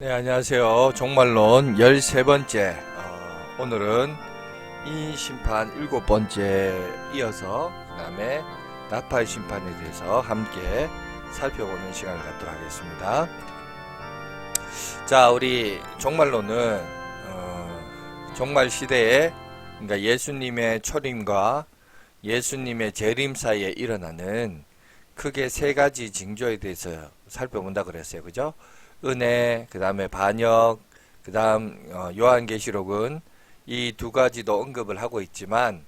네, 안녕하세요. 종말론 13번째. 오늘은 인심판 7번째 이어서 그 다음에 나팔 심판에 대해서 함께 살펴보는 시간을 갖도록 하겠습니다. 자, 우리 종말론은 종말 시대에, 그러니까 예수님의 초림과 예수님의 재림 사이에 일어나는 크게 세 가지 징조에 대해서 살펴본다 그랬어요. 그죠? 은혜, 그 다음에 반역, 그 다음 요한계시록은 이 두 가지도 언급을 하고 있지만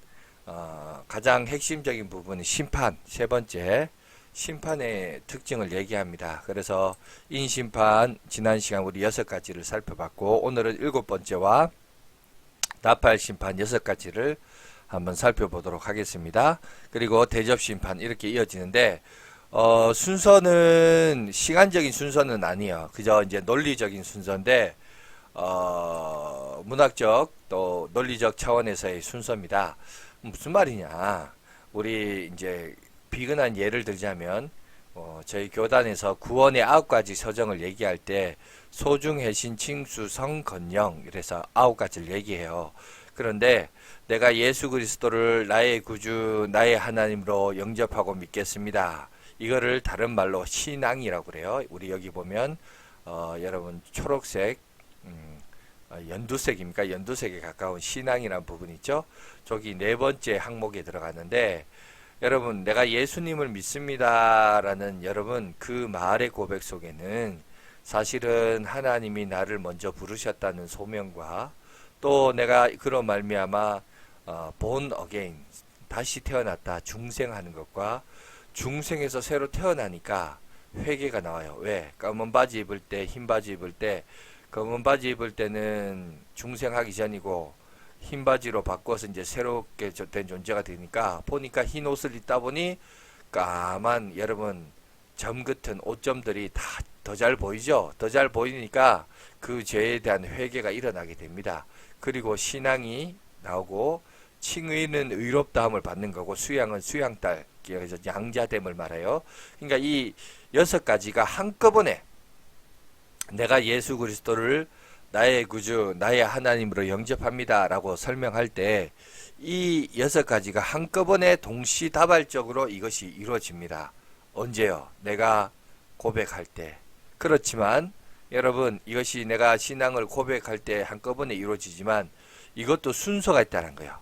가장 핵심적인 부분은 심판, 세 번째 심판의 특징을 얘기합니다. 그래서 인심판 지난 시간 우리 6가지를 살펴봤고, 오늘은 7번째와 나팔 심판 6가지를 한번 살펴보도록 하겠습니다. 그리고 대접심판 이렇게 이어지는데, 순서는 시간적인 순서는 아니에요. 그저 이제 논리적인 순서인데, 문학적 또 논리적 차원에서의 순서입니다. 무슨 말이냐? 우리 이제 비근한 예를 들자면, 저희 교단에서 구원의 9가지 서정을 얘기할 때 소중, 회신, 칭수, 성, 건령 이래서 9가지를 얘기해요. 그런데 내가 예수 그리스도를 나의 구주, 나의 하나님으로 영접하고 믿겠습니다. 이거를 다른 말로 신앙이라고 그래요. 우리 여기 보면 여러분 초록색, 연두색입니까? 연두색에 가까운 신앙이라는 부분이 있죠. 저기 네 번째 항목에 들어가는데, 여러분 내가 예수님을 믿습니다라는 여러분 그 말의 고백 속에는 사실은 하나님이 나를 먼저 부르셨다는 소명과, 또 내가 그런 말미암아 born again, 다시 태어났다, 중생하는 것과, 중생에서 새로 태어나니까 회개가 나와요. 왜? 검은 바지 입을 때, 흰 바지 입을 때, 검은 바지 입을 때는 중생하기 전이고 흰 바지로 바꿔서 이제 새롭게 된 존재가 되니까, 보니까 흰 옷을 입다 보니 까만 여러분 점 같은 옷점들이 다 더 잘 보이죠. 더 잘 보이니까 그 죄에 대한 회개가 일어나게 됩니다. 그리고 신앙이 나오고, 칭의는 의롭다함을 받는 거고, 수양은 수양딸, 그래서 양자됨을 말해요. 그러니까 이 6가지가 한꺼번에 내가 예수 그리스도를 나의 구주, 나의 하나님으로 영접합니다 라고 설명할 때 이 6가지가 한꺼번에 동시다발적으로 이것이 이루어집니다. 언제요? 내가 고백할 때. 그렇지만 여러분, 이것이 내가 신앙을 고백할 때 한꺼번에 이루어지지만 이것도 순서가 있다는 거예요.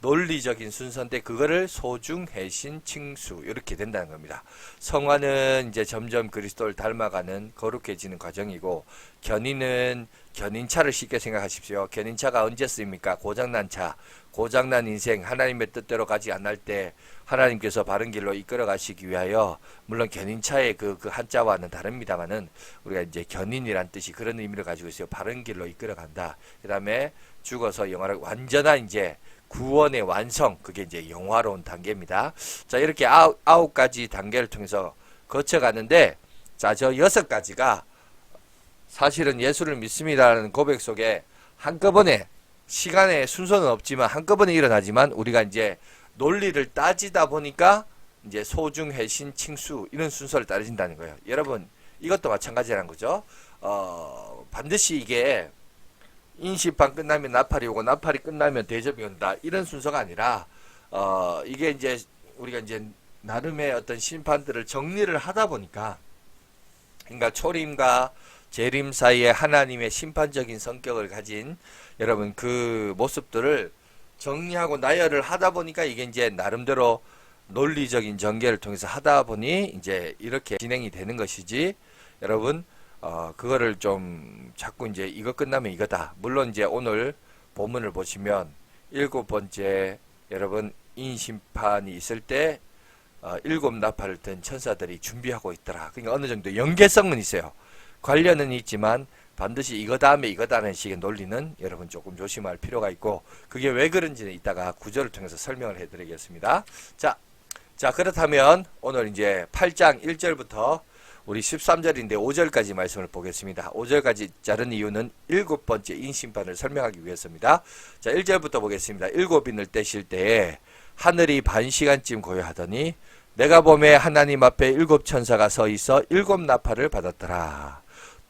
논리적인 순서인데 그거를 소중, 회신, 칭수 이렇게 된다는 겁니다. 성화는 이제 점점 그리스도를 닮아가는 거룩해지는 과정이고, 견인은 견인차를 쉽게 생각하십시오. 견인차가 언제 쓰입니까? 고장난 차, 고장난 인생, 하나님의 뜻대로 가지 않을 때 하나님께서 바른 길로 이끌어 가시기 위하여, 물론 견인차의 그 한자와는 다릅니다만은 우리가 이제 견인이란 뜻이 그런 의미를 가지고 있어요. 바른 길로 이끌어 간다. 그 다음에 죽어서 영화를 완전한 이제 구원의 완성, 그게 이제 영화로운 단계입니다. 자, 이렇게 9가지 단계를 통해서 거쳐가는데, 자, 저 6가지가 사실은 예수를 믿습니다라는 고백 속에 한꺼번에, 시간의 순서는 없지만 한꺼번에 일어나지만, 우리가 이제 논리를 따지다 보니까 이제 소중, 회신, 칭수 이런 순서를 따르신다는 거예요. 여러분, 이것도 마찬가지라는 거죠. 반드시 이게 인심판 끝나면 나팔이 오고, 나팔이 끝나면 대접이 온다, 이런 순서가 아니라, 이게 이제 우리가 이제 나름의 어떤 심판들을 정리를 하다 보니까, 그러니까 초림과 재림 사이에 하나님의 심판적인 성격을 가진 여러분 그 모습들을 정리하고 나열을 하다 보니까, 이게 이제 나름대로 논리적인 전개를 통해서 하다 보니 이제 이렇게 진행이 되는 것이지, 여러분 그거를 좀 자꾸 이제 이거 끝나면 이거다. 물론 이제 오늘 본문을 보시면 7번째 여러분 인심판이 있을 때 7나팔을 든 천사들이 준비하고 있더라. 그러니까 어느 정도 연계성은 있어요. 관련은 있지만 반드시 이거 다음에 이거다라는 식의 논리는 여러분 조금 조심할 필요가 있고, 그게 왜 그런지는 이따가 구절을 통해서 설명을 해드리겠습니다. 자, 그렇다면 오늘 이제 8장 1절부터 우리 13절인데 5절까지 말씀을 보겠습니다. 5절까지 자른 이유는 7번째 인심판을 설명하기 위해서입니다. 자, 1절부터 보겠습니다. 7인을 떼실 때에 하늘이 반 시간쯤 고요하더니 내가 보매 하나님 앞에 7천사가 서 있어 7나팔을 받았더라.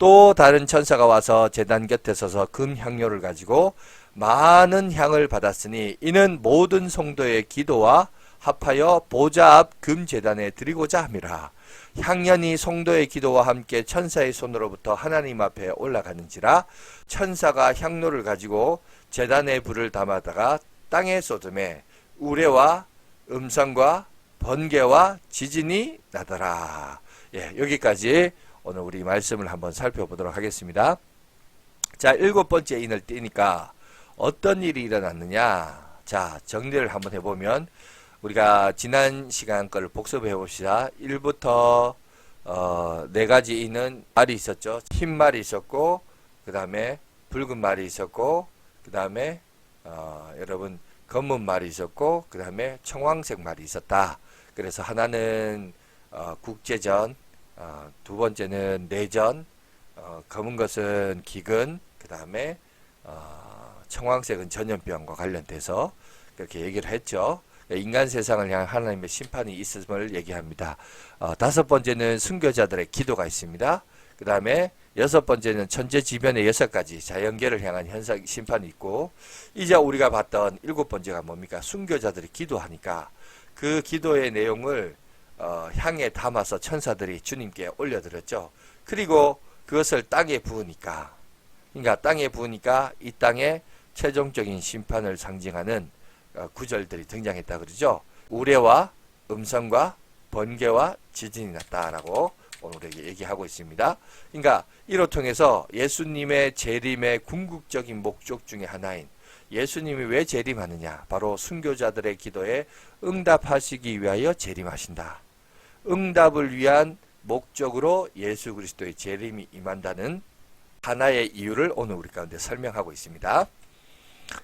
또 다른 천사가 와서 제단 곁에 서서 금 향료를 가지고 많은 향을 받았으니 이는 모든 성도의 기도와 합하여 보좌 앞 금 제단에 드리고자 함이라. 향연이 성도의 기도와 함께 천사의 손으로부터 하나님 앞에 올라가는지라. 천사가 향로를 가지고 제단에 불을 담아다가 땅에 쏟음에 우레와 음성과 번개와 지진이 나더라. 예, 여기까지 오늘 우리 말씀을 한번 살펴보도록 하겠습니다. 자, 7번째 인을 띄니까 어떤 일이 일어났느냐. 자, 정리를 한번 해보면 우리가 지난 시간 거를 복습해 봅시다. 1부터 4가지 인은 말이 있었죠. 흰 말이 있었고, 그 다음에 붉은 말이 있었고, 그 다음에 여러분 검은 말이 있었고, 그 다음에 청황색 말이 있었다. 그래서 하나는 국제전, 두 번째는 내전, 검은 것은 기근, 그 다음에 청황색은 전염병과 관련돼서 그렇게 얘기를 했죠. 인간 세상을 향한 하나님의 심판이 있음을 얘기합니다. 5번째는 순교자들의 기도가 있습니다. 그 다음에 6번째는 천재지변의 6가지 자연계를 향한 현상 심판이 있고, 이제 우리가 봤던 7번째가 뭡니까? 순교자들이 기도하니까 그 기도의 내용을 향에 담아서 천사들이 주님께 올려드렸죠. 그리고 그것을 땅에 부으니까, 그러니까 땅에 부으니까 이 땅에 최종적인 심판을 상징하는 구절들이 등장했다 그러죠. 우레와 음성과 번개와 지진이 났다라고 오늘 우리에게 얘기하고 있습니다. 그러니까 이로 통해서 예수님의 재림의 궁극적인 목적 중에 하나인, 예수님이 왜 재림하느냐, 바로 순교자들의 기도에 응답하시기 위하여 재림하신다. 응답을 위한 목적으로 예수 그리스도의 재림이 임한다는 하나의 이유를 오늘 우리 가운데 설명하고 있습니다.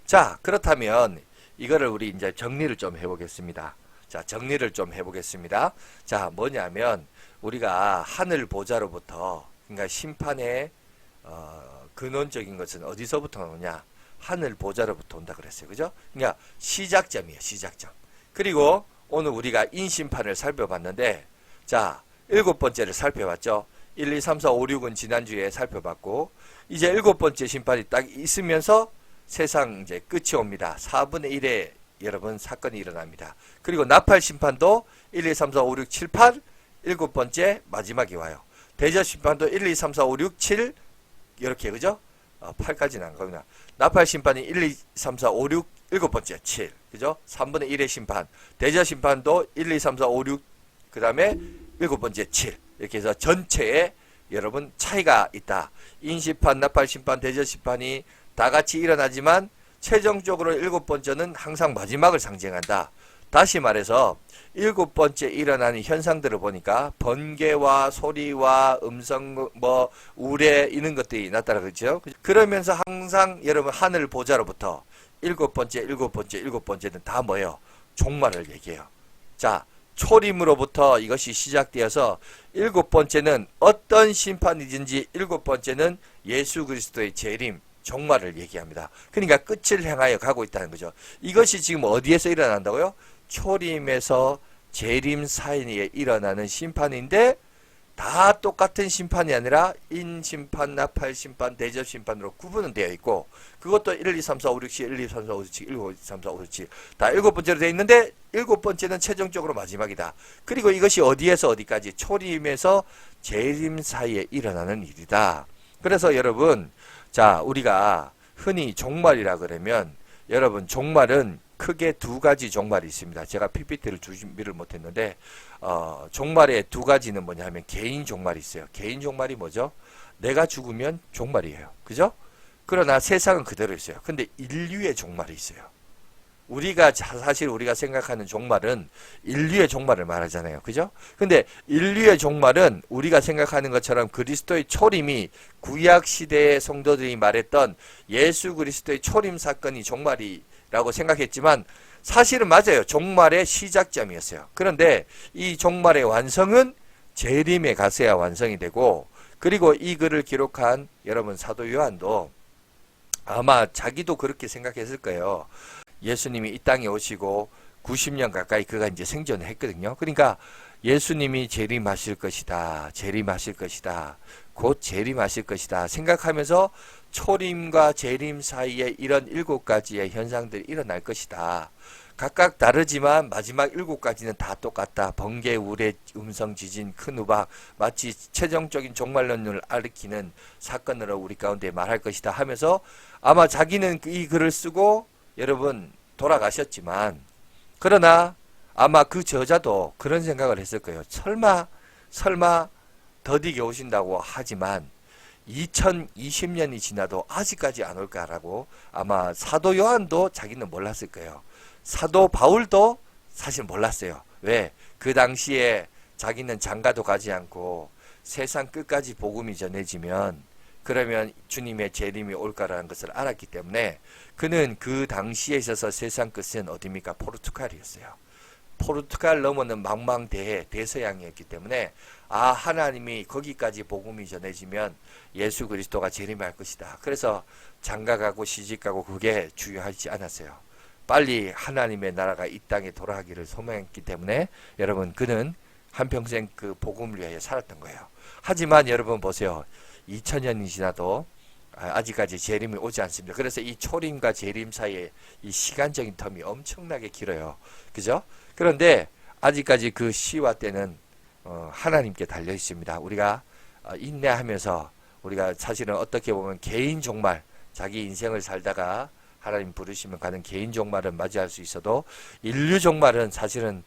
자, 그렇다면 이거를 우리 이제 정리를 좀 해보겠습니다. 자, 정리를 좀 해보겠습니다. 자, 뭐냐면 우리가 하늘 보좌로부터, 그러니까 심판의 근원적인 것은 어디서부터 오냐? 하늘 보좌로부터 온다 그랬어요. 그죠? 그러니까 시작점이에요. 시작점. 그리고 오늘 우리가 인심판을 살펴봤는데, 자, 7번째를 살펴봤죠. 1, 2, 3, 4, 5, 6은 지난주에 살펴봤고, 이제 7번째 심판이 딱 있으면서 세상 이제 끝이 옵니다. 4분의 1의 여러분 사건이 일어납니다. 그리고 나팔 심판도 1, 2, 3, 4, 5, 6, 7, 8 7번째 마지막에 와요. 대저 심판도 1, 2, 3, 4, 5, 6, 7 이렇게 그죠? 8까지는 안 가구나. 나팔 심판이 1, 2, 3, 4, 5, 6 7번째 7 그죠? 3분의 1의 심판. 대저 심판도 1, 2, 3, 4, 5, 6 그 다음에 7번째 7 이렇게 해서 전체에 여러분 차이가 있다. 인심판, 나팔 심판, 대저 심판이 다 같이 일어나지만 최종적으로 7번째는 항상 마지막을 상징한다. 다시 말해서 7번째 일어나는 현상들을 보니까 번개와 소리와 음성, 우레 이런 것들이 나타나 그렇죠. 그러면서 항상 여러분 하늘 보좌로부터 7번째는 다 뭐예요? 종말을 얘기해요. 자, 초림으로부터 이것이 시작되어서 7번째는 어떤 심판이든지 7번째는 예수 그리스도의 재림, 종말을 얘기합니다. 그러니까 끝을 향하여 가고 있다는 거죠. 이것이 지금 어디에서 일어난다고요? 초림에서 재림 사이에 일어나는 심판인데, 다 똑같은 심판이 아니라 인심판, 나팔심판, 대접심판으로 구분은 되어 있고, 그것도 1, 2, 3, 4, 5, 6, 7, 1, 2, 3, 4, 5, 6, 7, 1, 2, 3, 4, 5, 6, 7 다 7번째로 되어 있는데 7번째는 최종적으로 마지막이다. 그리고 이것이 어디에서 어디까지? 초림에서 재림 사이에 일어나는 일이다. 그래서 여러분, 자, 우리가 흔히 종말이라 그러면, 여러분 종말은 크게 2가지 종말이 있습니다. 제가 PPT를 준비를 못했는데 종말의 2가지는 뭐냐면 개인 종말이 있어요. 개인 종말이 뭐죠? 내가 죽으면 종말이에요. 그죠? 그러나 세상은 그대로 있어요. 근데 인류의 종말이 있어요. 사실 우리가 생각하는 종말은 인류의 종말을 말하잖아요. 그죠? 근데 인류의 종말은 우리가 생각하는 것처럼 그리스도의 초림이 구약 시대의 성도들이 말했던 예수 그리스도의 초림 사건이 종말이라고 생각했지만 사실은 맞아요. 종말의 시작점이었어요. 그런데 이 종말의 완성은 재림에 가서야 완성이 되고, 그리고 이 글을 기록한 여러분 사도 요한도 아마 자기도 그렇게 생각했을 거예요. 예수님이 이 땅에 오시고 90년 가까이 그가 이제 생존을 했거든요. 그러니까 예수님이 재림하실 것이다. 재림하실 것이다. 곧 재림하실 것이다. 생각하면서 초림과 재림 사이에 이런 7가지의 현상들이 일어날 것이다. 각각 다르지만 마지막 7가지는 다 똑같다. 번개, 우레, 음성, 지진, 큰 우박, 마치 최종적인 종말론을 일으키는 사건으로 우리 가운데 말할 것이다 하면서 아마 자기는 이 글을 쓰고 여러분 돌아가셨지만, 그러나 아마 그 저자도 그런 생각을 했을 거예요. 설마 더디게 오신다고 하지만 2020년이 지나도 아직까지 안 올까라고 아마 사도 요한도 자기는 몰랐을 거예요. 사도 바울도 사실 몰랐어요. 왜? 그 당시에 자기는 장가도 가지 않고 세상 끝까지 복음이 전해지면 그러면 주님의 재림이 올까라는 것을 알았기 때문에 그는 그 당시에 있어서 세상 끝은 어디입니까? 포르투갈이었어요. 포르투갈 넘어는 망망대해 대서양이었기 때문에 하나님이 거기까지 복음이 전해지면 예수 그리스도가 재림할 것이다. 그래서 장가가고 시집가고 그게 중요하지 않았어요. 빨리 하나님의 나라가 이 땅에 돌아가기를 소망했기 때문에 여러분 그는 한평생 그 복음을 위하여 살았던 거예요. 하지만 여러분 보세요. 2000년이 지나도 아직까지 재림이 오지 않습니다. 그래서 이 초림과 재림 사이에 이 시간적인 텀이 엄청나게 길어요. 그죠? 그런데 아직까지 그 시와 때는 하나님께 달려 있습니다. 우리가 인내하면서 우리가 사실은 어떻게 보면 개인 종말, 자기 인생을 살다가 하나님 부르시면 가는 개인 종말은 맞이할 수 있어도 인류 종말은 사실은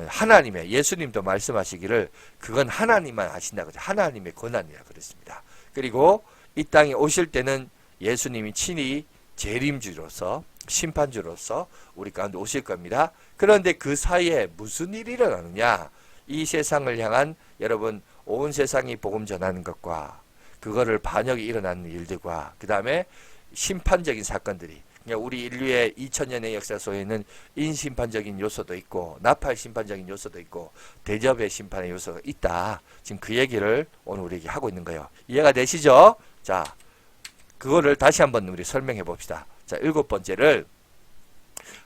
하나님의, 예수님도 말씀하시기를 그건 하나님만 하신다. 하나님의 권한이라 그랬습니다. 그리고 이 땅에 오실 때는 예수님이 친히 재림주로서 심판주로서 우리 가운데 오실 겁니다. 그런데 그 사이에 무슨 일이 일어나느냐? 이 세상을 향한 여러분 온 세상이 복음 전하는 것과 그거를 반역이 일어나는 일들과 그 다음에 심판적인 사건들이, 그러니까 우리 인류의 2000년의 역사 속에는 인심판적인 요소도 있고 나팔 심판적인 요소도 있고 대접의 심판의 요소가 있다. 지금 그 얘기를 오늘 우리에게 하고 있는 거예요. 이해가 되시죠? 자, 그거를 다시 한번 우리 설명해 봅시다. 자, 7번째를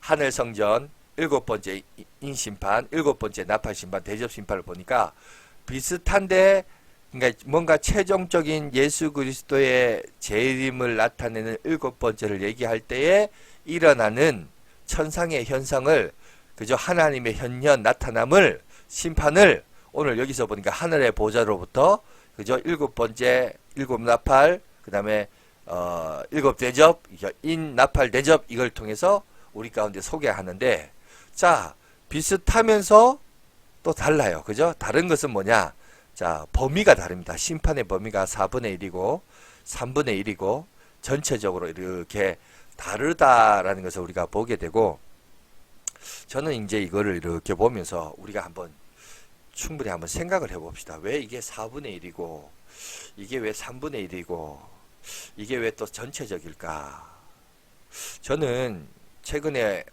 하늘 성전, 7번째 인심판, 7번째 나팔 심판, 대접 심판을 보니까 비슷한데, 그러니까 뭔가 최종적인 예수 그리스도의 재림을 나타내는 7번째를 얘기할 때에 일어나는 천상의 현상을, 그저 하나님의 현현 나타남을, 심판을 오늘 여기서 보니까 하늘의 보좌로부터 그저 7번째 7나팔, 그 다음에 7대접, 인나팔 대접, 이걸 통해서 우리 가운데 소개하는데, 자, 비슷하면서 또 달라요. 그죠? 다른 것은 뭐냐? 자, 범위가 다릅니다. 심판의 범위가 4분의 1이고 3분의 1이고 전체적으로 이렇게 다르다라는 것을 우리가 보게 되고, 저는 이제 이거를 이렇게 보면서 우리가 한번 충분히 한번 생각을 해봅시다. 왜 이게 4분의 1이고 이게 왜 3분의 1이고 이게 왜 또 전체적일까? 저는 최근에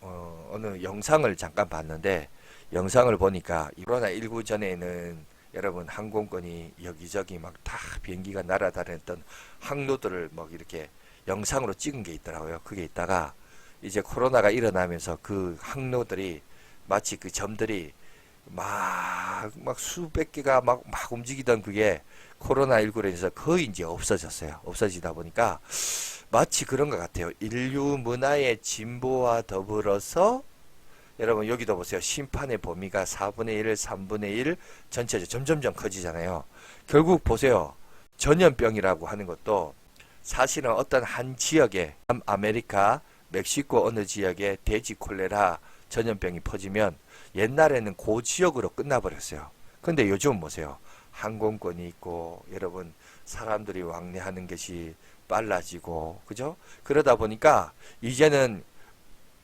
어느 영상을 잠깐 봤는데, 영상을 보니까 코로나19 전에는 여러분 항공권이 여기저기 막 다 비행기가 날아다녔던 항로들을 막 이렇게 영상으로 찍은 게 있더라고요. 그게 있다가 이제 코로나가 일어나면서 그 항로들이 마치 그 점들이 막 수백 개가 막 움직이던 그게 코로나19로 인해서 거의 이제 없어졌어요. 없어지다 보니까 마치 그런 것 같아요. 인류 문화의 진보와 더불어서 여러분 여기도 보세요. 심판의 범위가 4분의 1, 3분의 1 전체적으로 점점점 커지잖아요. 결국 보세요. 전염병이라고 하는 것도 사실은 어떤 한 지역에, 아메리카, 멕시코 어느 지역에 돼지 콜레라 전염병이 퍼지면 옛날에는 그 지역으로 끝나버렸어요. 근데 요즘은 보세요. 항공권이 있고 여러분 사람들이 왕래하는 것이 빨라지고, 그죠? 그러다 보니까 이제는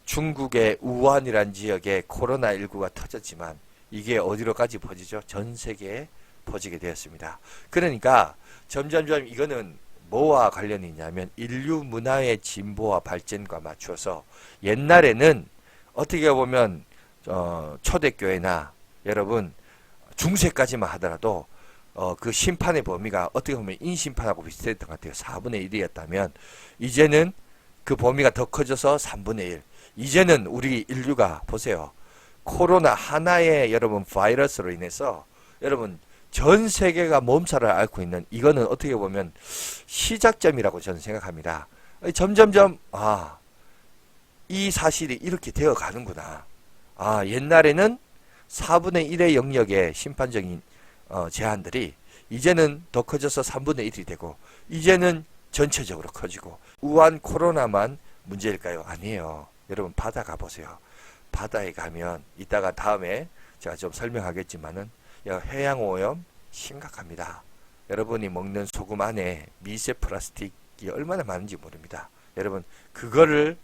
중국의 우한이란 지역에 코로나19가 터졌지만 이게 어디로까지 퍼지죠? 전 세계에 퍼지게 되었습니다. 그러니까 점점점 이거는 뭐와 관련이 있냐면 인류 문화의 진보와 발전과 맞춰서 옛날에는 어떻게 보면 초대교회나 여러분 중세까지만 하더라도 그 심판의 범위가 어떻게 보면 인심판하고 비슷했던 것 같아요. 4분의 1이었다면 이제는 그 범위가 더 커져서 3분의 1. 이제는 우리 인류가 보세요. 코로나 하나의 여러분 바이러스로 인해서 여러분 전 세계가 몸살을 앓고 있는 이거는 어떻게 보면 시작점이라고 저는 생각합니다. 점점점 이 사실이 이렇게 되어 가는구나. 옛날에는 4분의 1의 영역의 심판적인 제한들이 이제는 더 커져서 3분의 1이 되고 이제는 전체적으로 커지고 우한 코로나만 문제일까요? 아니에요. 여러분 바다 가보세요. 바다에 가면 이따가 다음에 제가 좀 설명하겠지만은 해양오염 심각합니다. 여러분이 먹는 소금 안에 미세 플라스틱이 얼마나 많은지 모릅니다. 여러분 그거를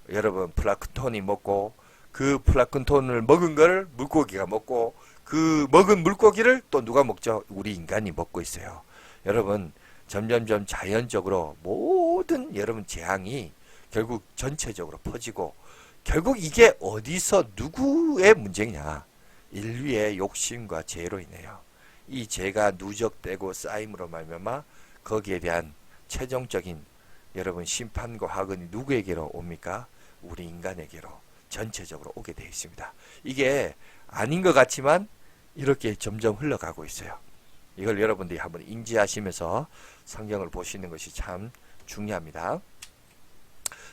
여러분 플랑크톤이 먹고 그 플랑크톤을 먹은 걸 물고기가 먹고 그 먹은 물고기를 또 누가 먹죠? 우리 인간이 먹고 있어요. 여러분 점점점 자연적으로 모든 여러분 재앙이 결국 전체적으로 퍼지고 결국 이게 어디서 누구의 문제냐? 인류의 욕심과 죄로 인해요. 이 죄가 누적되고 쌓임으로 말미암아 거기에 대한 최종적인 여러분 심판과 화근이 누구에게로 옵니까? 우리 인간에게로 전체적으로 오게 되어 있습니다. 이게 아닌 것 같지만 이렇게 점점 흘러가고 있어요. 이걸 여러분들이 한번 인지하시면서 성경을 보시는 것이 참 중요합니다.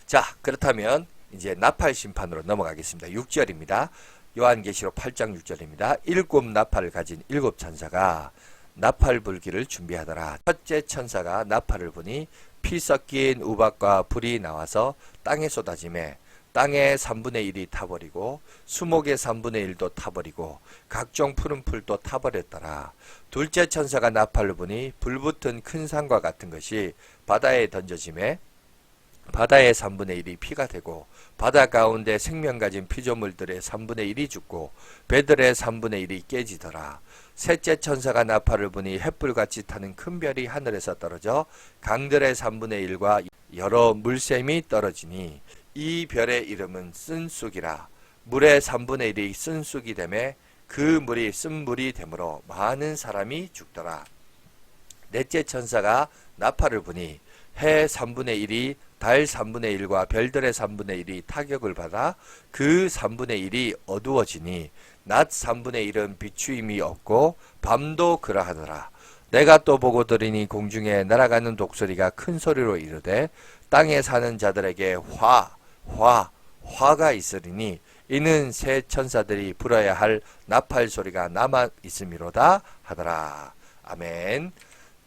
자, 그렇다면 이제 나팔 심판으로 넘어가겠습니다. 6절입니다. 요한계시록 8장 6절입니다. 7 나팔을 가진 7 천사가 나팔 불기를 준비하더라. 첫째 천사가 나팔을 부니 피 섞인 우박과 불이 나와서 땅에 쏟아지매 땅의 3분의 1이 타버리고 수목의 3분의 1도 타버리고 각종 푸른 풀도 타버렸더라. 둘째 천사가 나팔을 부니 불붙은 큰 산과 같은 것이 바다에 던져지매 바다의 3분의 1이 피가 되고 바다 가운데 생명 가진 피조물들의 3분의 1이 죽고 배들의 3분의 1이 깨지더라. 셋째 천사가 나팔을 부니 횃불같이 타는 큰 별이 하늘에서 떨어져 강들의 3분의 1과 여러 물샘이 떨어지니 이 별의 이름은 쓴쑥이라. 물의 3분의 1이 쓴쑥이 되매 그 물이 쓴물이 되므로 많은 사람이 죽더라. 넷째 천사가 나팔을 부니 해 3분의 1이 달 3분의 1과 별들의 3분의 1이 타격을 받아 그 3분의 1이 어두워지니 낮 3분의 1은 비추임이 없고 밤도 그러하더라. 내가 또 보고 들으니 공중에 날아가는 독수리가 큰 소리로 이르되 땅에 사는 자들에게 화가 있으리니 이는 새 천사들이 불어야 할 나팔 소리가 남아 있음이로다 하더라. 아멘.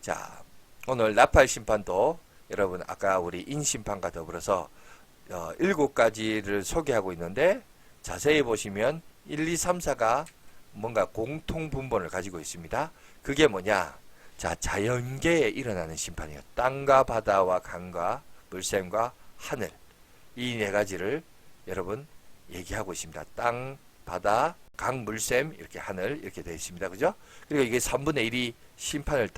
자, 오늘 나팔 심판도 여러분 아까 우리 인심판과 더불어서 7가지를 소개하고 있는데 자세히 보시면 1, 2, 3, 4가 뭔가 공통 분본을 가지고 있습니다. 그게 뭐냐? 자, 자연계에 일어나는 심판이에요. 땅과 바다와 강과 물샘과 하늘. 이 4가지를 여러분 얘기하고 있습니다. 땅, 바다, 강, 물샘, 이렇게 하늘 이렇게 되어 있습니다. 그죠? 그리고 이게 3분의 1이 심판을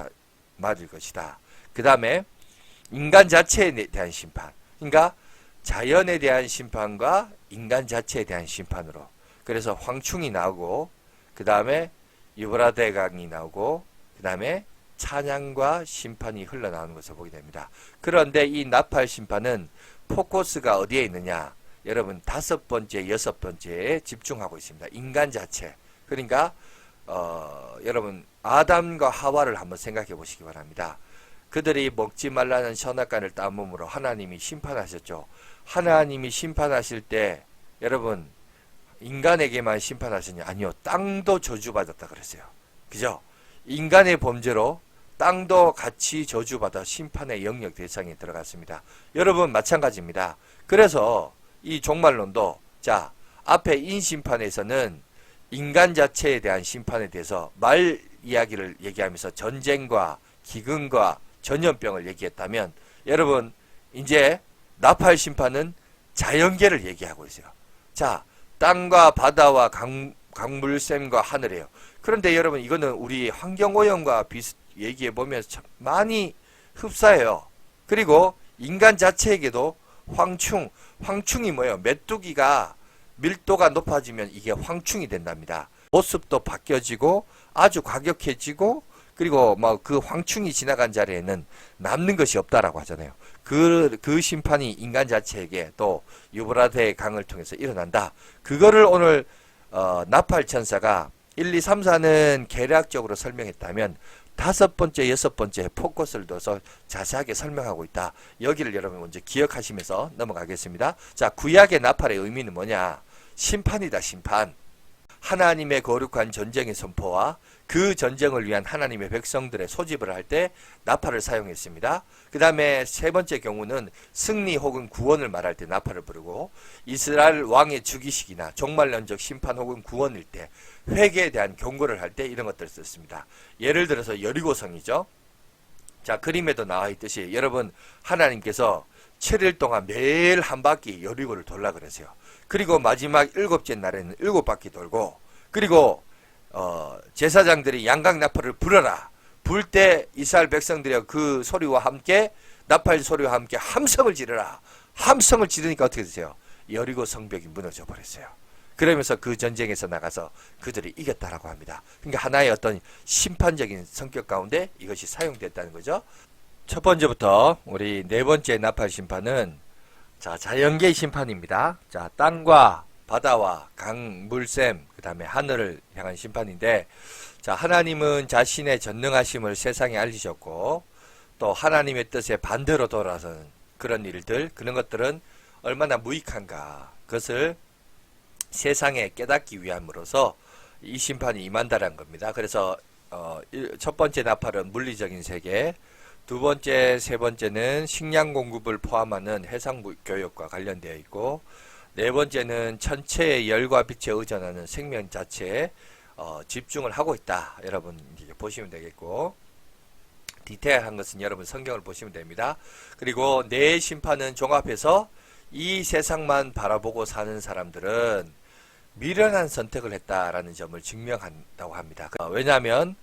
맞을 것이다. 그 다음에 인간 자체에 대한 심판. 그러니까 자연에 대한 심판과 인간 자체에 대한 심판으로. 그래서 황충이 나오고 그 다음에 유브라데 강이 나오고 그 다음에 찬양과 심판이 흘러나오는 것을 보게 됩니다. 그런데 이 나팔 심판은 포커스가 어디에 있느냐? 여러분 5번째, 6번째에 집중하고 있습니다. 인간 자체. 그러니까 여러분 아담과 하와를 한번 생각해 보시기 바랍니다. 그들이 먹지 말라는 선악과를 따먹음으로 하나님이 심판하셨죠. 하나님이 심판하실 때 여러분 인간에게만 심판하셨냐? 아니요. 땅도 저주받았다 그랬어요. 그죠? 인간의 범죄로 땅도 같이 저주받아 심판의 영역 대상에 들어갔습니다. 여러분 마찬가지입니다. 그래서 이 종말론도 자 앞에 인심판에서는 인간 자체에 대한 심판에 대해서 말 이야기를 얘기하면서 전쟁과 기근과 전염병을 얘기했다면 여러분 이제 나팔 심판은 자연계를 얘기하고 있어요. 자 땅과 바다와 강물샘과 하늘이에요. 그런데 여러분 이거는 우리 환경오염과 얘기해보면 참 많이 흡사해요. 그리고 인간 자체에게도 황충이 뭐예요? 메뚜기가 밀도가 높아지면 이게 황충이 된답니다. 모습도 바뀌어지고 아주 과격해지고 그리고 뭐 그 황충이 지나간 자리에는 남는 것이 없다라고 하잖아요. 그 심판이 인간 자체에게 또 유브라데 강을 통해서 일어난다. 그거를 오늘 나팔 천사가 1, 2, 3, 4는 개략적으로 설명했다면 다섯 번째, 여섯 번째 포커스를 둬서 자세하게 설명하고 있다. 여기를 여러분 먼저 기억하시면서 넘어가겠습니다. 자, 구약의 나팔의 의미는 뭐냐? 심판이다, 심판. 하나님의 거룩한 전쟁의 선포와 그 전쟁을 위한 하나님의 백성들의 소집을 할 때 나팔을 사용했습니다. 그 다음에 세 번째 경우는 승리 혹은 구원을 말할 때 나팔을 부르고, 이스라엘 왕의 즉위식이나 종말론적 심판 혹은 구원일 때, 회개에 대한 경고를 할 때 이런 것들을 썼습니다. 예를 들어서 여리고성이죠. 자, 그림에도 나와 있듯이 여러분, 하나님께서 7일 동안 매일 한 바퀴 여리고를 돌라 그러세요. 그리고 마지막 7째 날에는 7바퀴 돌고, 그리고 제사장들이 양각 나팔을 불어라. 불 때 이스라엘 백성들이 그 소리와 함께, 나팔 소리와 함께 함성을 지르라. 함성을 지르니까 어떻게 되세요? 여리고 성벽이 무너져 버렸어요. 그러면서 그 전쟁에서 나가서 그들이 이겼다라고 합니다. 그러니까 하나의 어떤 심판적인 성격 가운데 이것이 사용됐다는 거죠. 첫 번째부터 우리 네 번째 나팔 심판은 자, 자연계의 심판입니다. 자, 땅과 바다와 강, 물샘, 그 다음에 하늘을 향한 심판인데, 자, 하나님은 자신의 전능하심을 세상에 알리셨고, 또 하나님의 뜻에 반대로 돌아서는 그런 일들, 그런 것들은 얼마나 무익한가, 그것을 세상에 깨닫기 위함으로써 이 심판이 임한다는 겁니다. 그래서 첫 번째 나팔은 물리적인 세계, 두 번째, 세 번째는 식량 공급을 포함하는 해상 교역과 관련되어 있고, 네 번째는 천체의 열과 빛에 의존하는 생명 자체에 집중을 하고 있다. 여러분 이렇게 보시면 되겠고, 디테일한 것은 여러분 성경을 보시면 됩니다. 그리고 네 심판은 종합해서 이 세상만 바라보고 사는 사람들은 미련한 선택을 했다라는 점을 증명한다고 합니다. 왜냐하면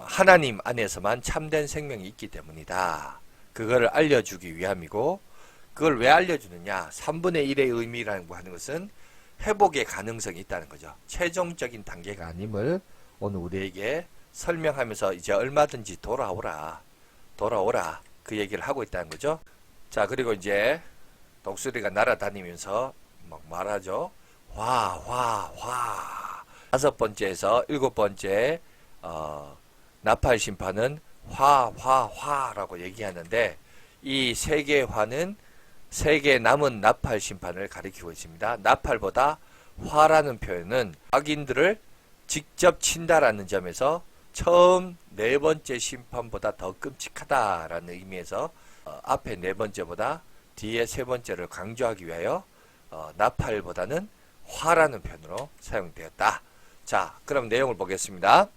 하나님 안에서만 참된 생명이 있기 때문이다. 그거를 알려주기 위함이고, 그걸 왜 알려주느냐? 3분의 1의 의미라고 하는 것은 회복의 가능성이 있다는 거죠. 최종적인 단계가 아님을 오늘 우리에게 설명하면서 이제 얼마든지 돌아오라 그 얘기를 하고 있다는 거죠. 자, 그리고 이제 독수리가 날아다니면서 막 말하죠. 화. 다섯 번째에서 일곱 번째 나팔 심판은 화라고 얘기하는데, 이 세 개의 화는 세 개의 남은 나팔 심판을 가리키고 있습니다. 나팔보다 화라는 표현은 악인들을 직접 친다라는 점에서 처음 네 번째 심판보다 더 끔찍하다라는 의미에서 앞에 네 번째보다 뒤에 세 번째를 강조하기 위하여 나팔보다는 화라는 표현으로 사용되었다. 자, 그럼 내용을 보겠습니다.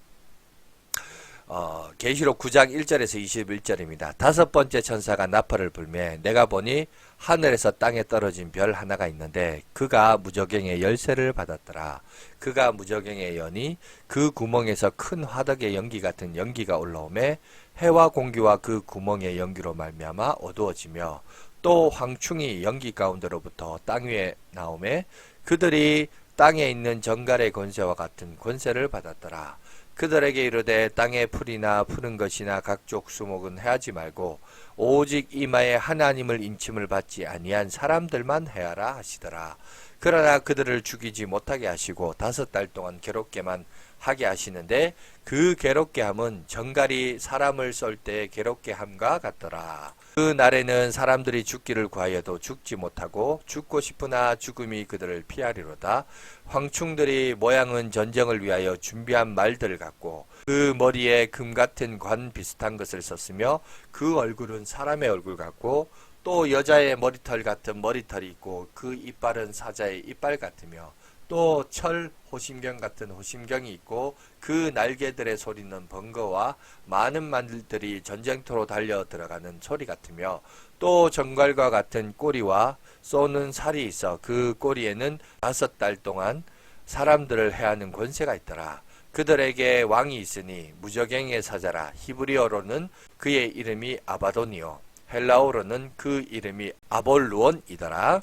계시록 9장 1절에서 21절입니다. 다섯 번째 천사가 나팔을 불매 내가 보니 하늘에서 땅에 떨어진 별 하나가 있는데 그가 무저갱의 열쇠를 받았더라. 그가 무저갱의 여니 그 구멍에서 큰 화덕의 연기 같은 연기가 올라오매 해와 공기와 그 구멍의 연기로 말미암아 어두워지며, 또 황충이 연기 가운데로부터 땅 위에 나오매 그들이 땅에 있는 정갈의 권세와 같은 권세를 받았더라. 그들에게 이르되 땅의 풀이나 푸른 것이나 각종 수목은 해하지 말고 오직 이마에 하나님을 인침을 받지 아니한 사람들만 해하라 하시더라. 그러나 그들을 죽이지 못하게 하시고 5달 동안 괴롭게만 하게 하시는데 그 괴롭게 함은 정갈이 사람을 쏠 때 괴롭게 함과 같더라. 그 날에는 사람들이 죽기를 구하여도 죽지 못하고 죽고 싶으나 죽음이 그들을 피하리로다. 황충들이 모양은 전쟁을 위하여 준비한 말들 같고 그 머리에 금 같은 관 비슷한 것을 썼으며 그 얼굴은 사람의 얼굴 같고 또 여자의 머리털 같은 머리털이 있고 그 이빨은 사자의 이빨 같으며 또 철 호심경 같은 호심경이 있고 그 날개들의 소리는 번거와 많은 말들이 전쟁터로 달려 들어가는 소리 같으며 또 정갈과 같은 꼬리와 쏘는 살이 있어 그 꼬리에는 5달 동안 사람들을 해하는 권세가 있더라. 그들에게 왕이 있으니 무저갱의 사자라. 히브리어로는 그의 이름이 아바돈이요 헬라어로는 그 이름이 아볼루온이더라.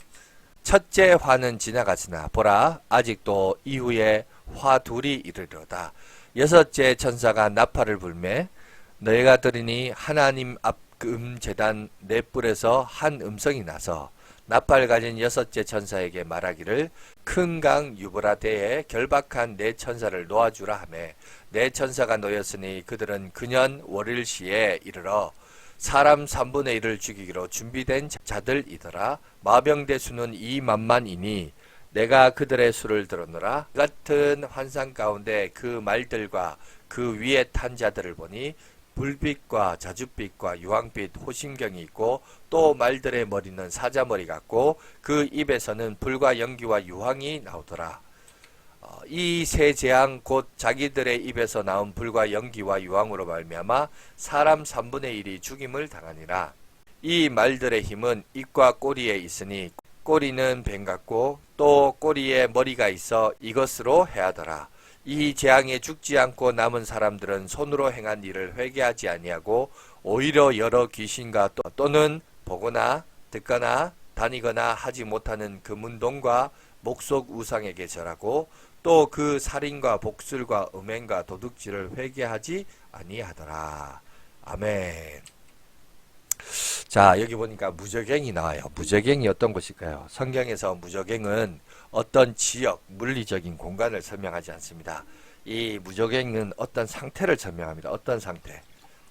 첫째 화는 지나갔으나 보라 아직도 이후에 화 둘이 이르리로다. 여섯째 천사가 나팔을 불매 너희가 들으니 하나님 앞 재단 네 뿔에서 한 음성이 나서 나팔 가진 여섯째 천사에게 말하기를 큰 강 유브라데에 결박한 네 천사를 놓아주라 하매 네 천사가 놓였으니 그들은 그년 월일시에 이르러 사람 3분의 1을 죽이기로 준비된 자들이더라. 마병대 수는 2만만이니 내가 그들의 수를 들었노라. 같은 환상 가운데 그 말들과 그 위에 탄 자들을 보니 불빛과 자줏빛과 유황빛 호심경이 있고 또 말들의 머리는 사자머리 같고 그 입에서는 불과 연기와 유황이 나오더라. 이 세 재앙 곧 자기들의 입에서 나온 불과 연기와 유황으로 말미암아 사람 3분의 1이 죽임을 당하니라. 이 말들의 힘은 입과 꼬리에 있으니 꼬리는 뱀 같고 또 꼬리에 머리가 있어 이것으로 해하더라. 이 재앙에 죽지 않고 남은 사람들은 손으로 행한 일을 회개하지 아니하고 오히려 여러 귀신과 또는 보거나 듣거나 다니거나 하지 못하는 금운동과 목속 우상에게 절하고 또 그 살인과 복술과 음행과 도둑질을 회개하지 아니하더라. 아멘. 자, 여기 보니까 무저갱이 나와요. 무저갱이 어떤 것일까요? 성경에서 무저갱은 어떤 지역, 물리적인 공간을 설명하지 않습니다. 이 무저갱은 어떤 상태를 설명합니다. 어떤 상태?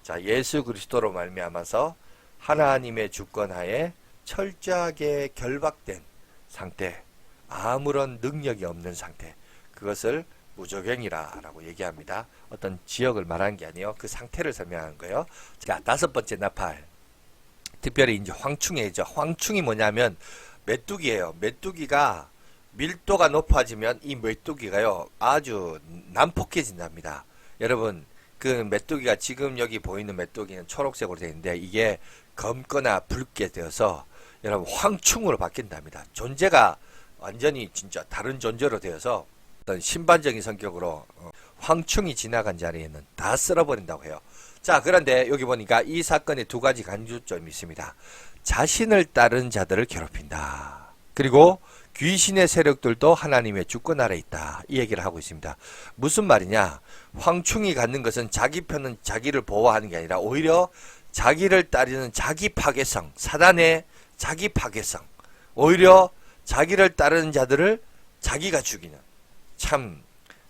자, 예수 그리스도로 말미암아서 하나님의 주권하에 철저하게 결박된 상태, 아무런 능력이 없는 상태, 그것을 무저갱이라고 얘기합니다. 어떤 지역을 말하는 게 아니에요. 그 상태를 설명하는 거예요. 자, 다섯 번째 나팔. 특별히 이제 황충이죠. 황충이 뭐냐면 메뚜기예요. 메뚜기가 밀도가 높아지면 이 메뚜기가요 아주 난폭해진답니다. 여러분, 그 메뚜기가 지금 여기 보이는 메뚜기는 초록색으로 되어 있는데 이게 검거나 붉게 되어서 여러분 황충으로 바뀐답니다. 존재가 완전히 진짜 다른 존재로 되어서 어떤 신반적인 성격으로 황충이 지나간 자리에는 다 쓸어버린다고 해요. 자, 그런데 여기 보니까 이 사건에 두 가지 간주점이 있습니다. 자신을 따르는 자들을 괴롭힌다. 그리고 귀신의 세력들도 하나님의 주권 아래 있다. 이 얘기를 하고 있습니다. 무슨 말이냐? 황충이 갖는 것은 자기 편은 자기를 보호하는 게 아니라 오히려 자기를 따르는 자기 파괴성, 사단의 자기 파괴성, 오히려 자기를 따르는 자들을 자기가 죽이는, 참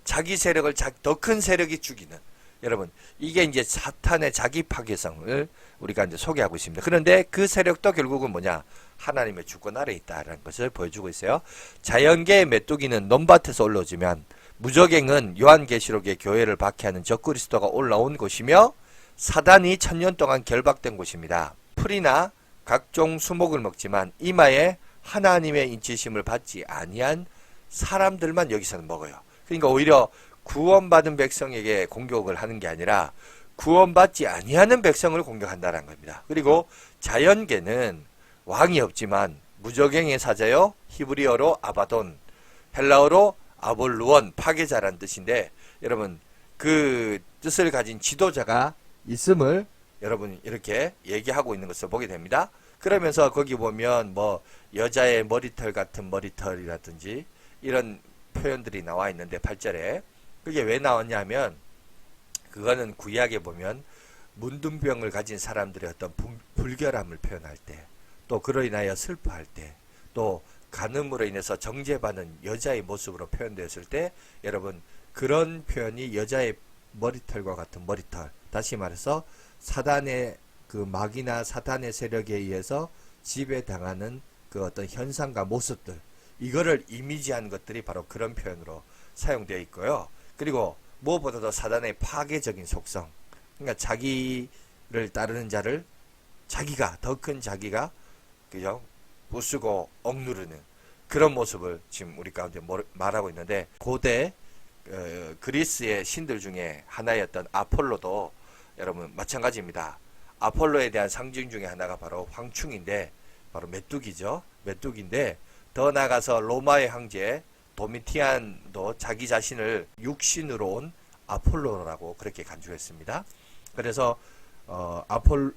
자기 세력을 더 큰 세력이 죽이는, 여러분 이게 이제 사탄의 자기 파괴성을 우리가 이제 소개하고 있습니다. 그런데 그 세력도 결국은 뭐냐? 하나님의 주권 아래 있다라는 것을 보여주고 있어요. 자연계의 메뚜기는 논밭에서 올라오지만 무저갱은 요한계시록의 교회를 박해하는 적그리스도가 올라온 곳이며 사단이 1000년 동안 결박된 곳입니다. 풀이나 각종 수목을 먹지만 이마에 하나님의 인치심을 받지 아니한 사람들만 여기서는 먹어요. 그러니까 오히려 구원받은 백성에게 공격을 하는 게 아니라 구원받지 아니하는 백성을 공격한다는 겁니다. 그리고 자연계는 왕이 없지만 무저갱의 사자요, 히브리어로 아바돈, 헬라어로 아볼루온, 파괴자란 뜻인데 여러분 그 뜻을 가진 지도자가 있음을 여러분 이렇게 얘기하고 있는 것을 보게 됩니다. 그러면서 거기 보면 뭐 여자의 머리털 같은 머리털이라든지 이런 표현들이 나와 있는데 8절에 그게 왜 나왔냐면 그거는 구약에 보면 문둥병을 가진 사람들의 어떤 불결함을 표현할 때, 또 그로 인하여 슬퍼할 때, 또 간음으로 인해서 정죄받는 여자의 모습으로 표현되었을 때 여러분 그런 표현이 여자의 머리털과 같은 머리털, 다시 말해서 사단의 그 마귀나 사탄의 세력에 의해서 지배당하는 그 어떤 현상과 모습들, 이거를 이미지한 것들이 바로 그런 표현으로 사용되어 있고요. 그리고 무엇보다도 사단의 파괴적인 속성, 그러니까 자기를 따르는 자를 자기가 더 큰 자기가 그죠 부수고 억누르는 그런 모습을 지금 우리 가운데 말하고 있는데 고대 그리스의 신들 중에 하나였던 아폴로도 여러분 마찬가지입니다. 아폴로에 대한 상징 중에 하나가 바로 황충인데 바로 메뚜기죠. 메뚜기인데 더 나아가서 로마의 황제 도미티안도 자기 자신을 육신으로 온 아폴로라고 그렇게 간주했습니다. 그래서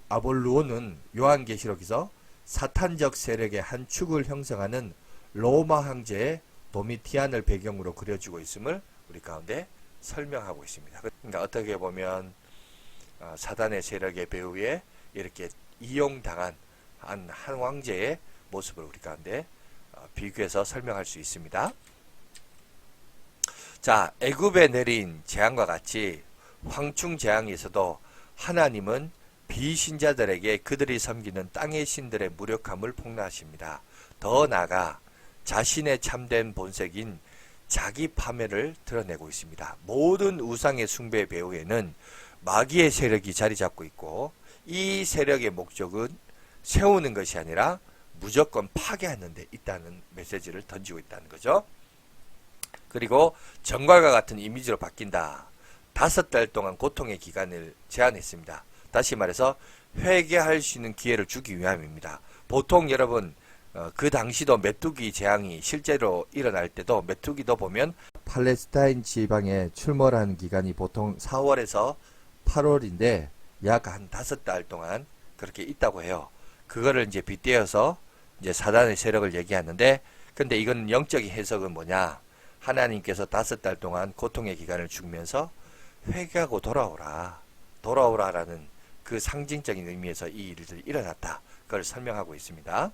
아볼루온은 요한계시록에서 사탄적 세력의 한 축을 형성하는 로마 황제의 도미티안을 배경으로 그려지고 있음을 우리 가운데 설명하고 있습니다. 그러니까 어떻게 보면 사단의 세력의 배후에 이렇게 이용당한 한 황제의 모습을 우리 가운데 비교해서 설명할 수 있습니다. 자, 애굽에 내린 재앙과 같이 황충 재앙에서도 하나님은 비신자들에게 그들이 섬기는 땅의 신들의 무력함을 폭로하십니다. 더 나아가 자신의 참된 본색인 자기 파멸을 드러내고 있습니다. 모든 우상의 숭배 배후에는 마귀의 세력이 자리 잡고 있고, 이 세력의 목적은 세우는 것이 아니라 무조건 파괴하는 데 있다는 메시지를 던지고 있다는 거죠. 그리고 정갈과 같은 이미지로 바뀐다. 5달 동안 고통의 기간을 제한했습니다. 다시 말해서 회개할 수 있는 기회를 주기 위함입니다. 보통 여러분 그 당시도 메뚜기 재앙이 실제로 일어날 때도 메뚜기도 보면 팔레스타인 지방에 출몰하는 기간이 보통 4월에서 8월인데 약 한 5달 동안 그렇게 있다고 해요. 그거를 이제 빗대어서 이제 사단의 세력을 얘기하는데, 근데 이건 영적인 해석은 뭐냐? 하나님께서 5달 동안 고통의 기간을 주면서 회개하고 돌아오라라는 그 상징적인 의미에서 이 일들이 일어났다. 그걸 설명하고 있습니다.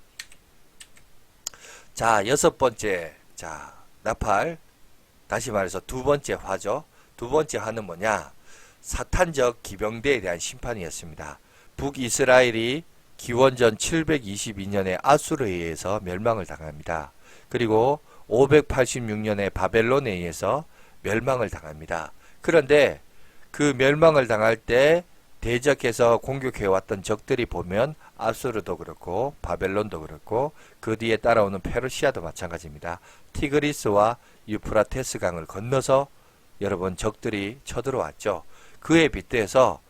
자, 6번째, 자, 나팔. 다시 말해서 2번째 화죠. 2번째 화는 뭐냐? 사탄적 기병대에 대한 심판이었습니다. 북이스라엘이 기원전 722년에 아수르에 의해서 멸망을 당합니다. 그리고 586년에 바벨론에 의해서 멸망을 당합니다. 그런데 그 멸망을 당할 때 대적해서 공격해왔던 적들이 보면 아수르도 그렇고 바벨론도 그렇고 그 뒤에 따라오는 페르시아도 마찬가지입니다. 티그리스와 유프라테스 강을 건너서 여러분 적들이 쳐들어왔죠. 그에 빗대서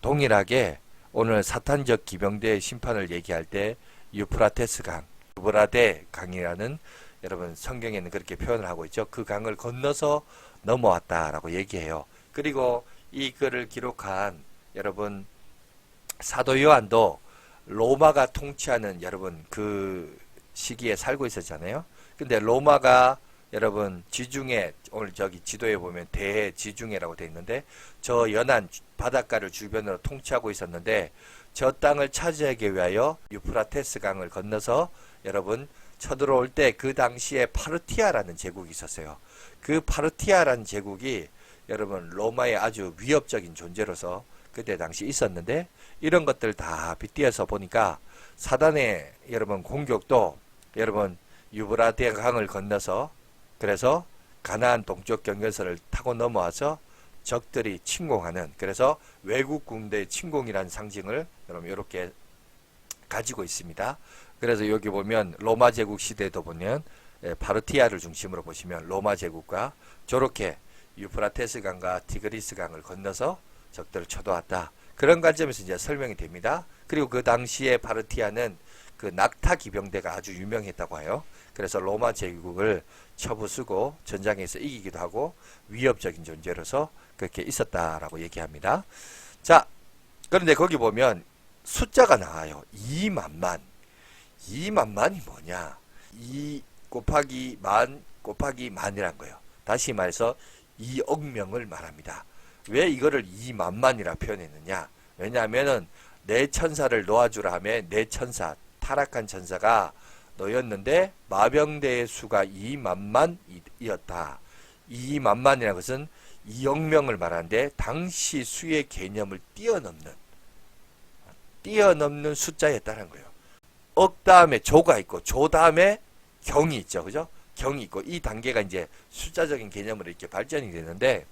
동일하게 오늘 사탄적 기병대의 심판을 얘기할 때 유프라테스 강, 유브라데 강이라는 여러분 성경에는 그렇게 표현을 하고 있죠. 그 강을 건너서 넘어왔다라고 얘기해요. 그리고 이 글을 기록한 여러분 사도 요한도 로마가 통치하는 여러분 그 시기에 살고 있었잖아요. 근데 로마가 여러분 지중해, 오늘 저기 지도에 보면 대지중해라고 되어 있는데 저 연안 바닷가를 주변으로 통치하고 있었는데 저 땅을 차지하기 위하여 유프라테스 강을 건너서 여러분 쳐들어올 때 그 당시에 파르티아라는 제국이 있었어요. 그 파르티아라는 제국이 여러분 로마의 아주 위협적인 존재로서 그때 당시 있었는데, 이런 것들 다 빗대어서 보니까 사단의 여러분 공격도 여러분 유브라데 강을 건너서 그래서 가나안 동쪽 경계선을 타고 넘어와서 적들이 침공하는, 그래서 외국 군대의 침공이라는 상징을 여러분 이렇게 가지고 있습니다. 그래서 여기 보면 로마 제국 시대도 보면 파르티아를 중심으로 보시면 로마 제국과 저렇게 유프라테스 강과 티그리스 강을 건너서 적들을 쳐도왔다. 그런 관점에서 이제 설명이 됩니다. 그리고 그 당시에 파르티아는 그 낙타 기병대가 아주 유명했다고 해요. 그래서 로마 제국을 쳐부수고 전장에서 이기기도 하고 위협적인 존재로서 그렇게 있었다라고 얘기합니다. 자, 그런데 거기 보면 숫자가 나와요. 2만만. 2만만이 뭐냐? 2 곱하기 만 곱하기 만이란 거예요. 다시 말해서 2억 명을 말합니다. 왜 이거를 2만만이라 표현했느냐? 왜냐하면은 내 천사를 놓아주라 하며 내 천사, 타락한 천사가 놓였는데 마병대의 수가 2만만이었다. 2만만이라는 것은 2억 명을 말하는데 당시 수의 개념을 뛰어넘는 숫자였다는 거예요. 억 다음에 조가 있고 조 다음에 경이 있죠. 그죠? 경이 있고 이 단계가 이제 숫자적인 개념으로 이렇게 발전이 되는데,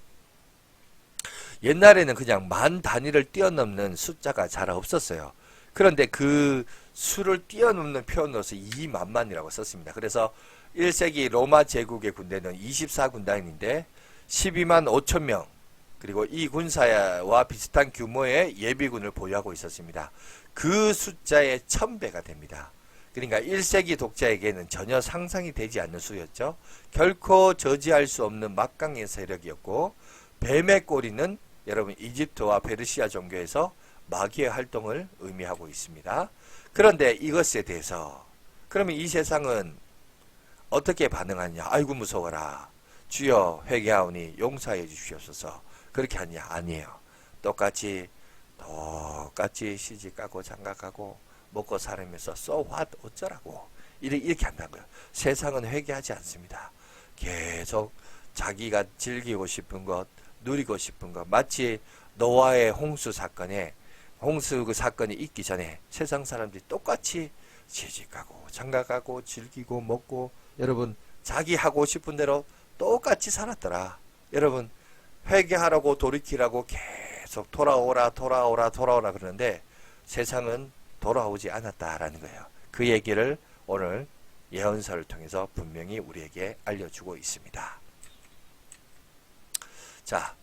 옛날에는 그냥 만 단위를 뛰어넘는 숫자가 잘 없었어요. 그런데 그 수를 뛰어넘는 표현으로서 2만만이라고 썼습니다. 그래서 1세기 로마 제국의 군대는 24군단인데 12만 5천 명, 그리고 이 군사와 비슷한 규모의 예비군을 보유하고 있었습니다. 그 숫자의 1000배가 됩니다. 그러니까 1세기 독자에게는 전혀 상상이 되지 않는 수였죠. 결코 저지할 수 없는 막강한 세력이었고, 뱀의 꼬리는 여러분 이집트와 페르시아 종교에서 마귀의 활동을 의미하고 있습니다. 그런데 이것에 대해서 그러면 이 세상은 어떻게 반응하냐? 아이고 무서워라. 주여 회개하오니 용서해 주시옵소서. 그렇게 하냐? 아니에요. 똑같이 시집가고 장가가고 먹고 살면서 so what 어쩌라고 이렇게 한다는 거예요. 세상은 회개하지 않습니다. 계속 자기가 즐기고 싶은 것, 누리고 싶은 것, 마치 노아의 홍수 그 사건이 있기 전에 세상 사람들이 똑같이 시집가고 장가가고 즐기고 먹고 여러분 자기 하고 싶은 대로 똑같이 살았더라. 여러분 회개하라고 돌이키라고 계속 돌아오라 그러는데 세상은 돌아오지 않았다라는 거예요. 그 얘기를 오늘 예언서를 통해서 분명히 우리에게 알려주고 있습니다. 자,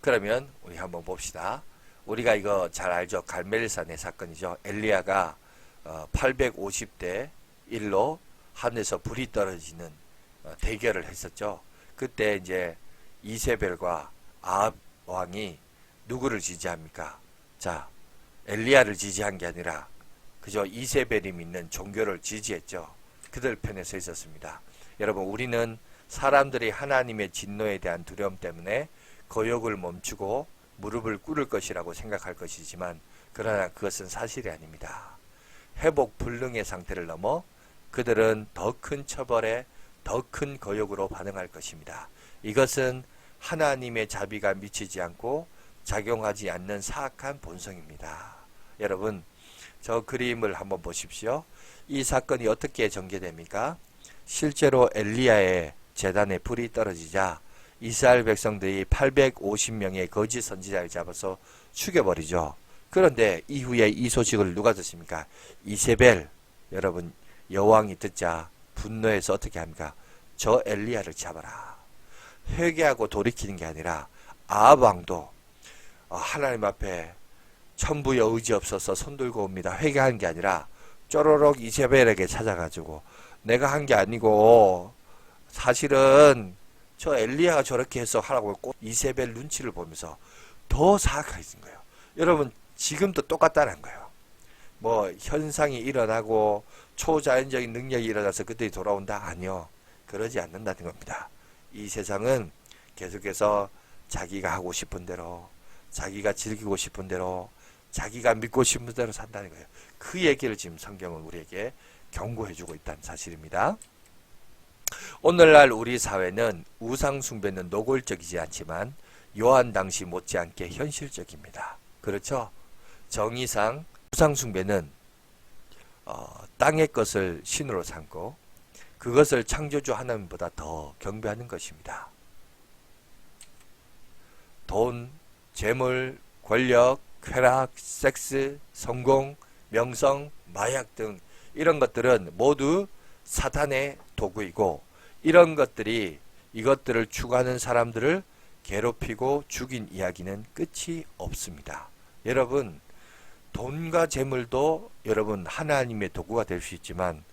그러면 우리 한번 봅시다. 우리가 이거 잘 알죠? 갈멜산의 사건이죠. 엘리야가 850대 1로 하늘에서 불이 떨어지는 대결을 했었죠. 그때 이제 이세벨과 아합 왕이 누구를 지지합니까? 자, 엘리야를 지지한 게 아니라 그저 이세벨이 믿는 종교를 지지했죠. 그들 편에 서 있었습니다. 여러분 우리는 사람들이 하나님의 진노에 대한 두려움 때문에 거역을 멈추고 무릎을 꿇을 것이라고 생각할 것이지만 그러나 그것은 사실이 아닙니다. 회복 불능의 상태를 넘어 그들은 더 큰 처벌에 더 큰 거역으로 반응할 것입니다. 이것은 하나님의 자비가 미치지 않고 작용하지 않는 사악한 본성입니다. 여러분 저 그림을 한번 보십시오. 이 사건이 어떻게 전개됩니까? 실제로 엘리야의 제단에 불이 떨어지자 이스라엘 백성들이 850명의 거짓 선지자를 잡아서 죽여버리죠. 그런데 이후에 이 소식을 누가 듣습니까? 이세벨. 여러분 여왕이 듣자 분노해서 어떻게 합니까? 저 엘리야를 잡아라. 회개하고 돌이키는 게 아니라 아합 왕도 하나님 앞에 천부의 의지 없어서 손들고 옵니다. 회개한 게 아니라 쪼로록 이세벨에게 찾아가지고 내가 한 게 아니고 사실은 저 엘리야가 저렇게 해서 하라고 했고 이세벨 눈치를 보면서 더 사악해진 거예요. 여러분 지금도 똑같다는 거예요. 뭐 현상이 일어나고 초자연적인 능력이 일어나서 그들이 돌아온다? 아니요. 그러지 않는다는 겁니다. 이 세상은 계속해서 자기가 하고 싶은 대로 자기가 즐기고 싶은 대로 자기가 믿고 싶은 대로 산다는 거예요. 그 얘기를 지금 성경은 우리에게 경고해주고 있다는 사실입니다. 오늘날 우리 사회는 우상 숭배는 노골적이지 않지만 요한 당시 못지않게 현실적입니다. 그렇죠? 정의상 우상 숭배는 땅의 것을 신으로 삼고 그것을 창조주 하나님보다 더 경배하는 것입니다. 돈, 재물, 권력, 쾌락, 섹스, 성공, 명성, 마약 등 이런 것들은 모두 사탄의 도구이고 이런 것들이 이것들을 추구하는 사람들을 괴롭히고 죽인 이야기는 끝이 없습니다. 여러분 돈과 재물도 여러분 하나님의 도구가 될 수 있지만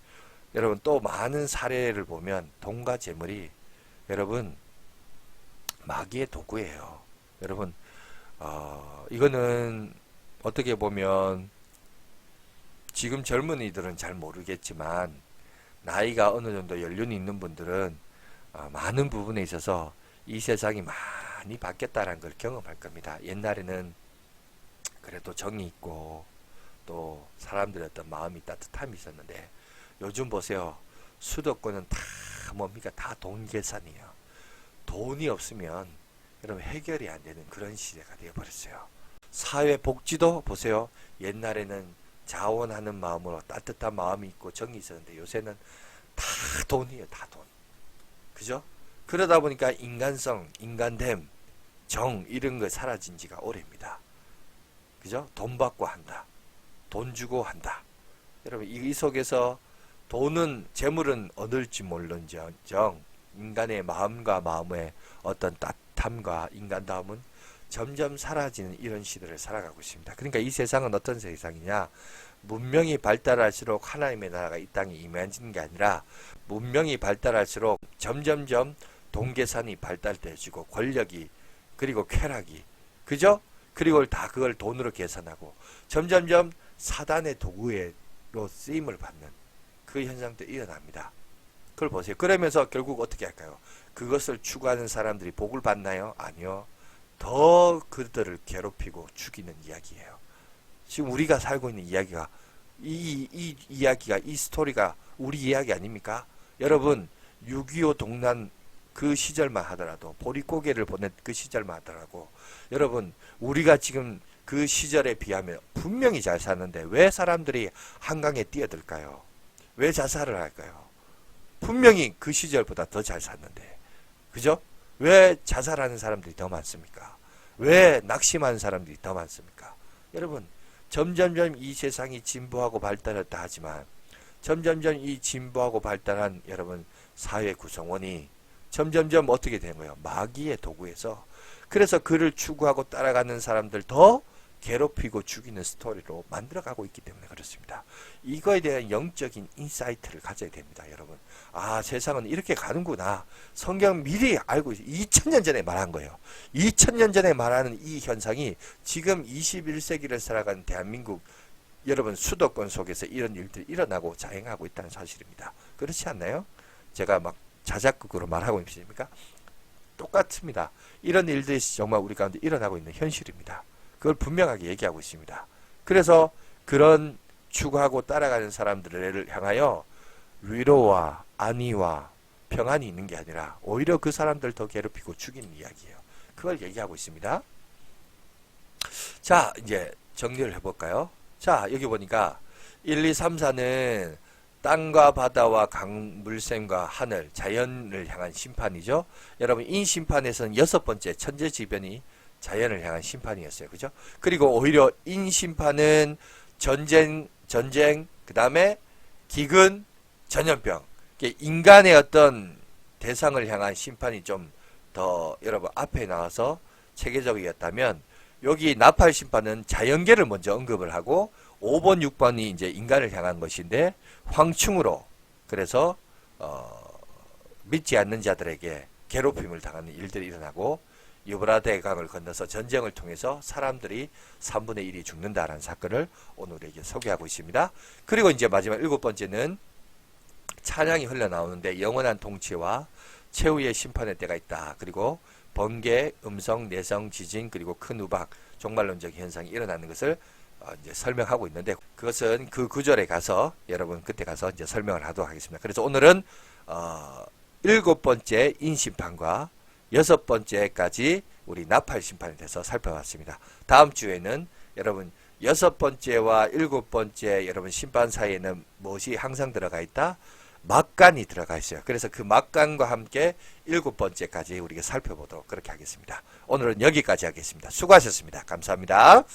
여러분 또 많은 사례를 보면 돈과 재물이 여러분 마귀의 도구예요. 여러분 이거는 어떻게 보면 지금 젊은이들은 잘 모르겠지만 나이가 어느 정도 연륜이 있는 분들은 많은 부분에 있어서 이 세상이 많이 바뀌었다는 걸 경험할 겁니다. 옛날에는 그래도 정이 있고 또 사람들의 어떤 마음이 따뜻함이 있었는데 요즘 보세요. 수도권은 다 뭡니까? 다 돈 계산이에요. 돈이 없으면 여러분 해결이 안 되는 그런 시대가 되어버렸어요. 사회복지도 보세요. 옛날에는 자원하는 마음으로 따뜻한 마음이 있고 정이 있었는데 요새는 다 돈이에요. 다 돈. 그죠? 그러다 보니까 인간성, 인간됨, 정 이런 거 사라진 지가 오래입니다. 그죠? 돈 받고 한다. 돈 주고 한다. 여러분 이 속에서 돈은 재물은 얻을지 모르는정 인간의 마음과 마음의 어떤 따뜻함과 인간다움은 점점 사라지는 이런 시대를 살아가고 있습니다. 그러니까 이 세상은 어떤 세상이냐? 문명이 발달할수록 하나님의 나라가 이 땅에 임해지는 게 아니라 문명이 발달할수록 점점점 돈계산이 발달되어지고 권력이 그리고 쾌락이 그죠? 그리고 다 그걸 돈으로 계산하고 점점점 사단의 도구로 쓰임을 받는 그 현상도 일어납니다. 그걸 보세요. 그러면서 결국 어떻게 할까요? 그것을 추구하는 사람들이 복을 받나요? 아니요. 더 그들을 괴롭히고 죽이는 이야기예요. 지금 우리가 살고 있는 이야기가 이 이야기가, 이 스토리가 우리 이야기 아닙니까? 여러분, 6.25 동란 그 시절만 하더라도, 보릿고개를 보낸 그 시절만 하더라도, 여러분, 우리가 지금 그 시절에 비하면 분명히 잘 사는데 왜 사람들이 한강에 뛰어들까요? 왜 자살을 할까요? 분명히 그 시절보다 더 잘 샀는데. 그죠? 왜 자살하는 사람들이 더 많습니까? 왜 낙심하는 사람들이 더 많습니까? 여러분, 점점점 이 세상이 진보하고 발달했다 하지만 점점점 이 진보하고 발달한 여러분 사회 구성원이 점점점 어떻게 되는 거예요? 마귀의 도구에서. 그래서 그를 추구하고 따라가는 사람들 더 괴롭히고 죽이는 스토리로 만들어가고 있기 때문에 그렇습니다. 이거에 대한 영적인 인사이트를 가져야 됩니다, 여러분. 아, 세상은 이렇게 가는구나. 성경 미리 알고 있어요. 2000년 전에 말한 거예요. 2000년 전에 말하는 이 현상이 지금 21세기를 살아가는 대한민국 여러분 수도권 속에서 이런 일들이 일어나고 자행하고 있다는 사실입니다. 그렇지 않나요? 제가 막 자작극으로 말하고 있습니까? 똑같습니다. 이런 일들이 정말 우리 가운데 일어나고 있는 현실입니다. 그걸 분명하게 얘기하고 있습니다. 그래서 그런 추구하고 따라가는 사람들을 향하여 위로와 안위와 평안이 있는 게 아니라 오히려 그 사람들 더 괴롭히고 죽이는 이야기예요. 그걸 얘기하고 있습니다. 자, 이제 정리를 해볼까요? 자, 여기 보니까 1, 2, 3, 4는 땅과 바다와 강, 물샘과 하늘, 자연을 향한 심판이죠. 여러분, 인심판에서는 6번째 천재지변이 자연을 향한 심판이었어요. 그죠? 그리고 오히려 인심판은 전쟁, 그 다음에 기근, 전염병. 인간의 어떤 대상을 향한 심판이 좀 더 여러분 앞에 나와서 체계적이었다면 여기 나팔 심판은 자연계를 먼저 언급을 하고 5번, 6번이 이제 인간을 향한 것인데 황충으로 그래서 믿지 않는 자들에게 괴롭힘을 당하는 일들이 일어나고 유브라데강을 건너서 전쟁을 통해서 사람들이 3분의 1이 죽는다라는 사건을 오늘 우리에게 소개하고 있습니다. 그리고 이제 마지막 7번째는 찬양이 흘러나오는데 영원한 통치와 최후의 심판의 때가 있다. 그리고 번개, 음성, 내성, 지진, 그리고 큰 우박, 종말론적 현상이 일어나는 것을 이제 설명하고 있는데 그것은 그 구절에 가서 여러분 그때 가서 이제 설명을 하도록 하겠습니다. 그래서 오늘은 7번째 인심판과 6번째까지 우리 나팔 심판에 대해서 살펴봤습니다. 다음 주에는 여러분 6번째와 7번째 여러분 심판 사이에는 무엇이 항상 들어가 있다? 막간이 들어가 있어요. 그래서 그 막간과 함께 7번째까지 우리가 살펴보도록 그렇게 하겠습니다. 오늘은 여기까지 하겠습니다. 수고하셨습니다. 감사합니다.